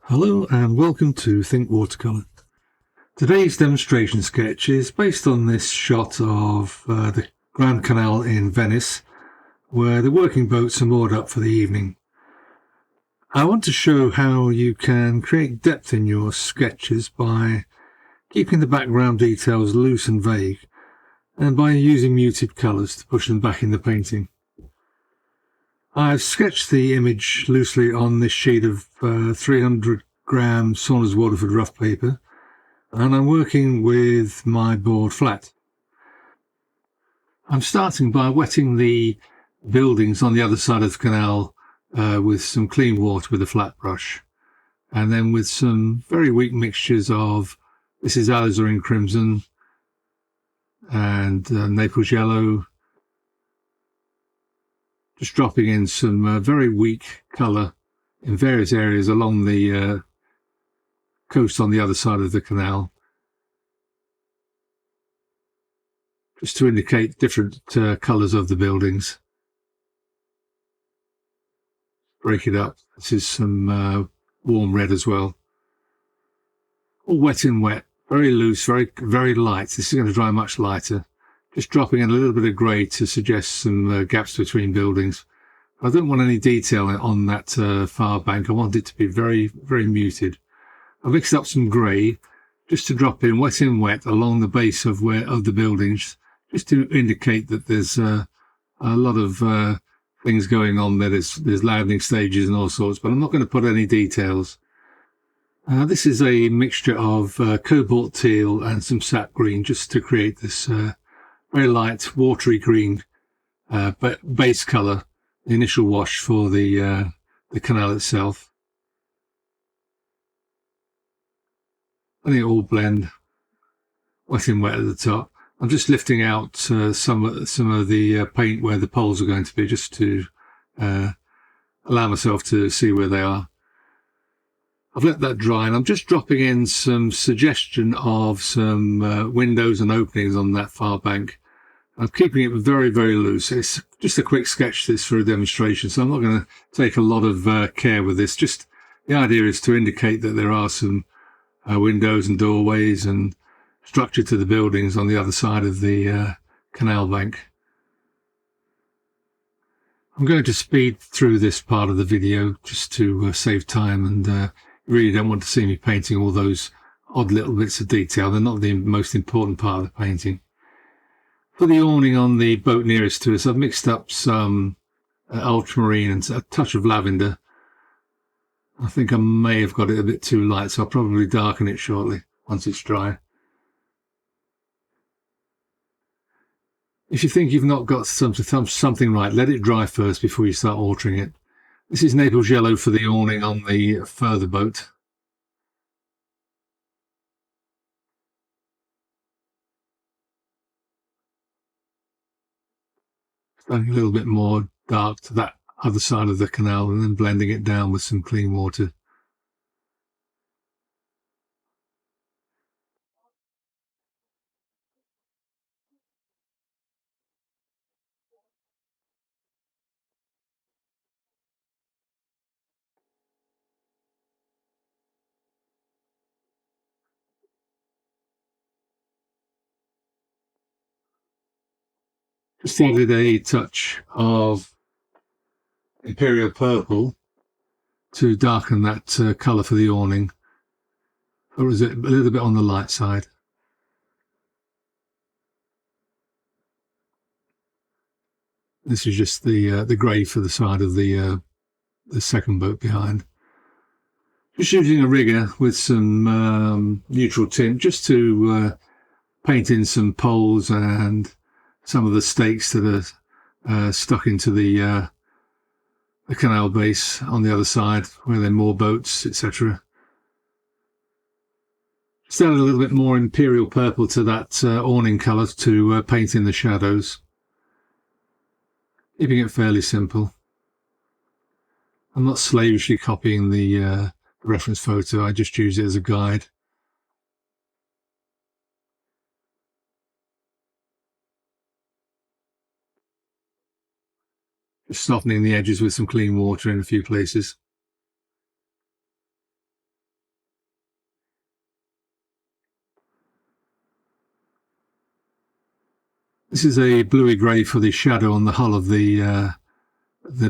Hello and welcome to Think Watercolour. Today's demonstration sketch is based on this shot of the Grand Canal in Venice, where the working boats are moored up for the evening. I want to show how you can create depth in your sketches by keeping the background details loose and vague, and by using muted colours to push them back in the painting. I've sketched the image loosely on this sheet of 300-gram Saunders Waterford rough paper, and I'm working with my board flat. I'm starting by wetting the buildings on the other side of the canal with some clean water with a flat brush, and then with some very weak mixtures of, this is alizarin crimson and Naples yellow, just dropping in some very weak colour in various areas along the coast on the other side of the canal, just to indicate different colours of the buildings. Break it up. This is some warm red as well. All wet in wet, very loose, very light. This is going to dry much lighter. Just dropping in a little bit of grey to suggest some gaps between buildings. I don't want any detail on that far bank. I want it to be very, very muted. I've mixed up some grey just to drop in wet along the base of the buildings, just to indicate that there's a lot of things going on there. There's landing stages and all sorts, but I'm not going to put any details. This is a mixture of cobalt teal and some sap green, just to create this very light watery green base colour, the initial wash for the canal itself. I think it all blend wet in wet at the top. I'm just lifting out some of the paint where the poles are going to be, just to allow myself to see where they are. I've let that dry, and I'm just dropping in some suggestion of some windows and openings on that far bank. I'm keeping it very, very loose. It's just a quick sketch, this, for a demonstration, so I'm not going to take a lot of care with this. Just the idea is to indicate that there are some windows and doorways and structure to the buildings on the other side of the canal bank. I'm going to speed through this part of the video just to save time, and you really don't want to see me painting all those odd little bits of detail. They're not the most important part of the painting. For the awning on the boat nearest to us, I've mixed up some ultramarine and a touch of lavender. I think I may have got it a bit too light, so I'll probably darken it shortly once it's dry. If you think you've not got something right, let it dry first before you start altering it. This is Naples yellow for the awning on the further boat. Adding a little bit more dark to that other side of the canal, and then blending it down with some clean water. Just added a touch of imperial purple to darken that colour for the awning, or is it a little bit on the light side? This is just the grey for the side of the second boat behind. Just using a rigger with some neutral tint, just to paint in some poles and some of the stakes that are stuck into the canal base on the other side, where there are more boats, etc. Just add a little bit more imperial purple to that awning colour to paint in the shadows. Keeping it fairly simple. I'm not slavishly copying the reference photo, I just use it as a guide. Just softening the edges with some clean water in a few places. This is a bluey grey for the shadow on the hull of the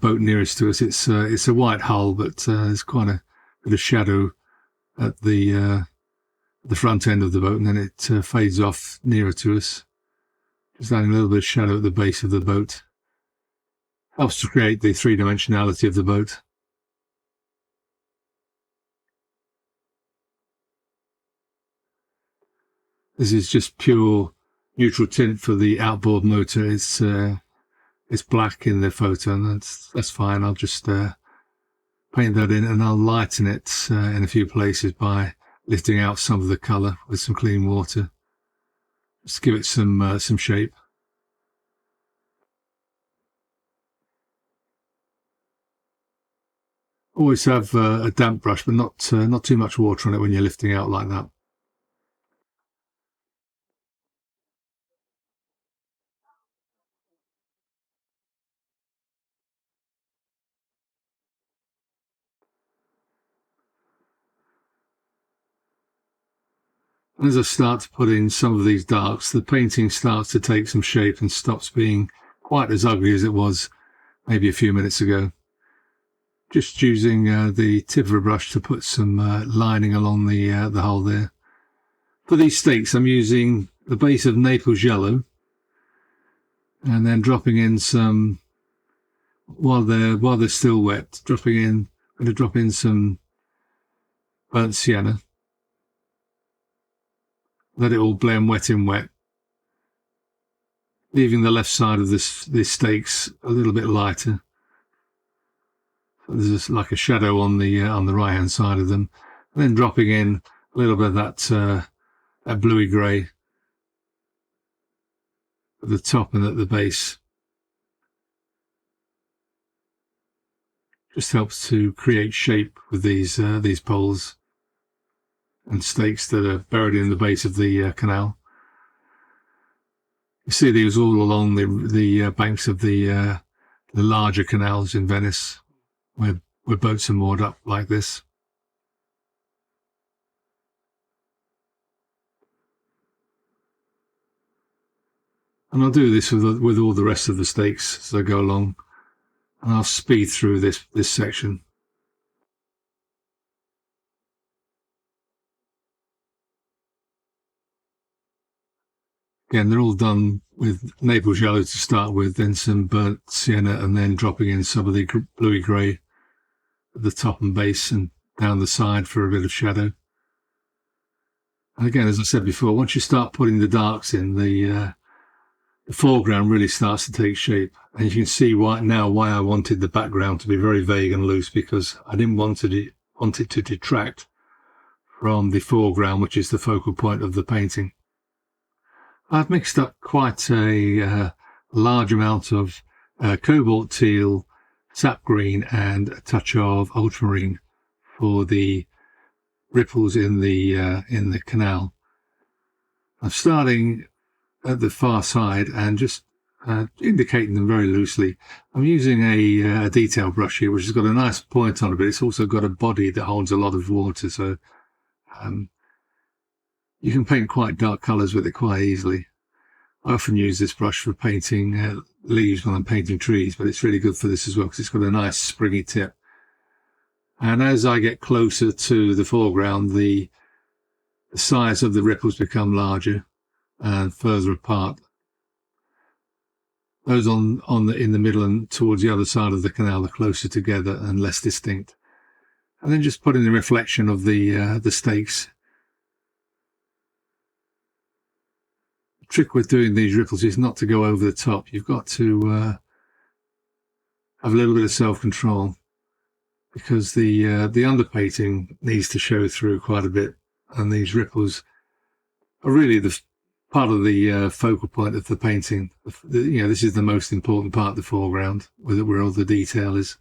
boat nearest to us. It's a white hull, but there's quite a bit of shadow at the front end of the boat, and then it fades off nearer to us. Just adding a little bit of shadow at the base of the boat. Helps to create the three-dimensionality of the boat. This is just pure neutral tint for the outboard motor. It's black in the photo, and that's fine. I'll just paint that in, and I'll lighten it in a few places by lifting out some of the colour with some clean water. Just give it some shape. Always have a damp brush, but not too much water on it when you're lifting out like that. And as I start to put in some of these darks, the painting starts to take some shape and stops being quite as ugly as it was maybe a few minutes ago. Just using the tip of a brush to put some lining along the hull there. For these stakes, I'm using the base of Naples yellow, and then dropping in some while they're still wet. I'm going to drop in some burnt sienna. Let it all blend wet in wet, leaving the left side of these stakes a little bit lighter. So there's like a shadow on the right hand side of them, and then dropping in a little bit of that bluey grey at the top and at the base. Just helps to create shape with these poles and stakes that are buried in the base of the canal. You see these all along the banks of the larger canals in Venice, where boats are moored up like this. And I'll do this with all the rest of the stakes as I go along, and I'll speed through this section. Again, they're all done with Naples yellow to start with, then some burnt sienna, and then dropping in some of the bluey grey at the top and base and down the side for a bit of shadow. And again, as I said before, once you start putting the darks in, the foreground really starts to take shape. And you can see why I wanted the background to be very vague and loose, because I didn't want it to detract from the foreground, which is the focal point of the painting. I've mixed up quite a large amount of cobalt teal, sap green, and a touch of ultramarine for the ripples in the canal. I'm starting at the far side and just indicating them very loosely. I'm using a detail brush here, which has got a nice point on it, but it's also got a body that holds a lot of water, so you can paint quite dark colours with it quite easily. I often use this brush for painting leaves when I'm painting trees, but it's really good for this as well because it's got a nice springy tip. And as I get closer to the foreground, the size of the ripples become larger and further apart. Those in the middle and towards the other side of the canal are closer together and less distinct. And then just putting the reflection of the stakes. The trick with doing these ripples is not to go over the top. You've got to have a little bit of self-control, because the underpainting needs to show through quite a bit, and these ripples are really the part of the focal point of the painting. This is the most important part, the foreground, where all the detail is.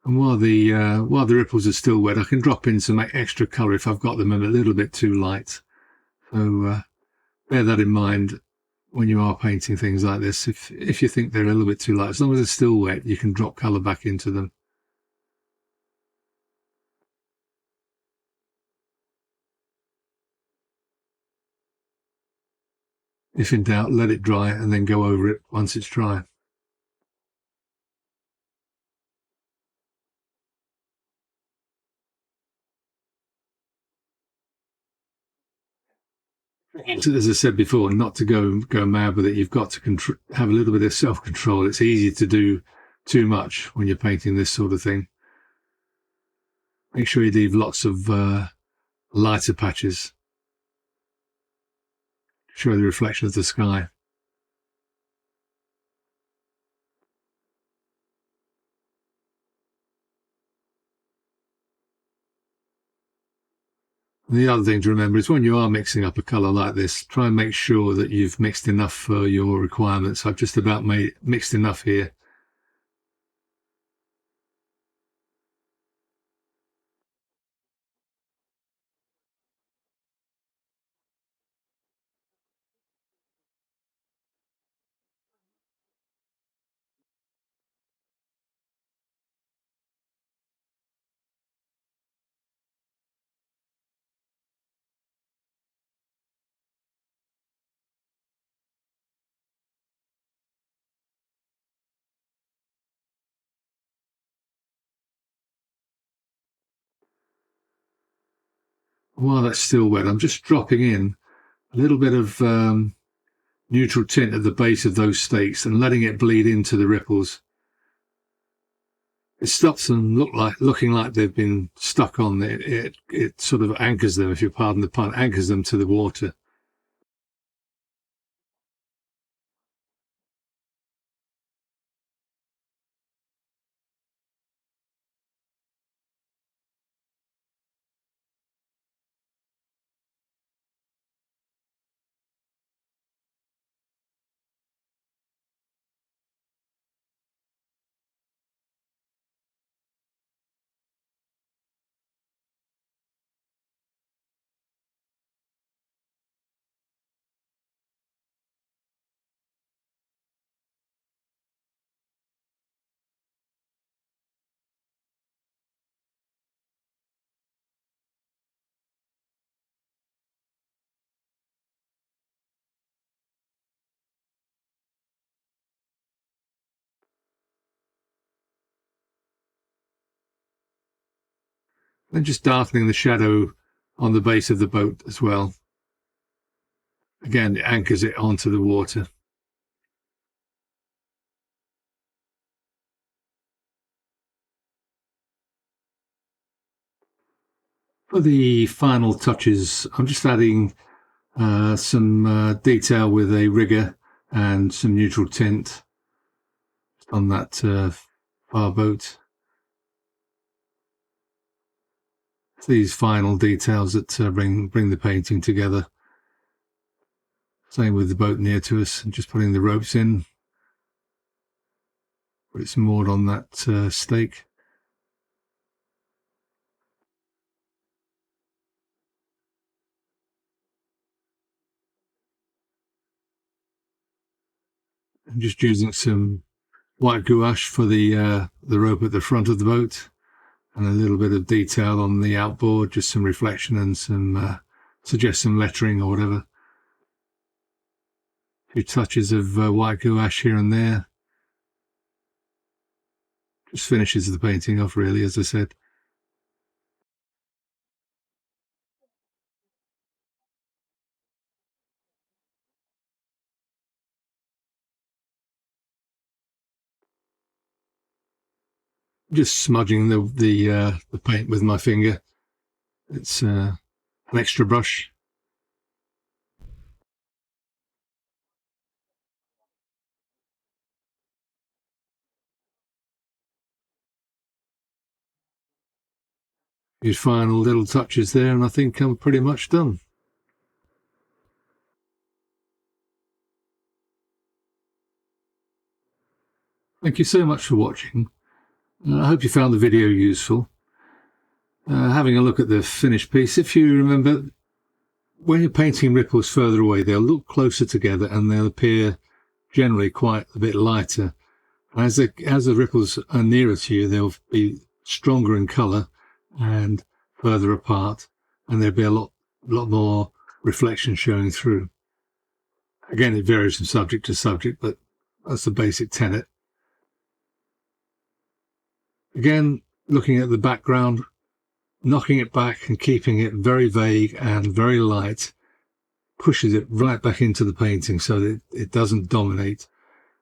And while the ripples are still wet, I can drop in some extra colour if I've got them a little bit too light. So bear that in mind when you are painting things like this. If you think they're a little bit too light, as long as they're still wet, you can drop colour back into them. If in doubt, let it dry and then go over it once it's dry. As I said before, not to go mad with it. You've got to have a little bit of self-control. It's easy to do too much when you're painting this sort of thing. Make sure you leave lots of lighter patches to show the reflection of the sky. And the other thing to remember is when you are mixing up a colour like this, try and make sure that you've mixed enough for your requirements. I've just about mixed enough here. While that's still wet, I'm just dropping in a little bit of neutral tint at the base of those stakes and letting it bleed into the ripples. It stops them looking like they've been stuck on. It sort of anchors them, if you pardon the pun, anchors them to the water. And just darkening the shadow on the base of the boat as well. Again, it anchors it onto the water. For the final touches, I'm just adding some detail with a rigger and some neutral tint on that far boat. These final details that bring the painting together. Same with the boat near to us, and just putting the ropes in where it's moored on that stake. And just using some white gouache for the rope at the front of the boat, and a little bit of detail on the outboard, just some reflection and some suggest some lettering or whatever. A few touches of white gouache here and there. Just finishes the painting off, really, as I said. Just smudging the paint with my finger. It's an extra brush. Few final little touches there, and I think I'm pretty much done. Thank you so much for watching. I hope you found the video useful. Having a look at the finished piece, if you remember, when you're painting ripples further away, they'll look closer together and they'll appear generally quite a bit lighter. As the ripples are nearer to you, they'll be stronger in colour and further apart, and there'll be a lot more reflection showing through. Again, it varies from subject to subject, but that's the basic tenet. Again, looking at the background, knocking it back and keeping it very vague and very light pushes it right back into the painting so that it doesn't dominate.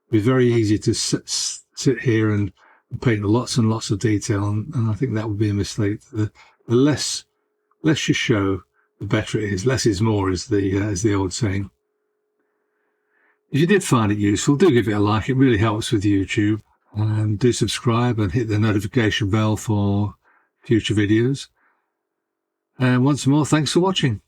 It'd be very easy to sit here and paint lots and lots of detail, and I think that would be a mistake. The less you show, the better it is. Less is more, is the old saying. If you did find it useful, do give it a like. It really helps with YouTube. And do subscribe and hit the notification bell for future videos. And once more, thanks for watching.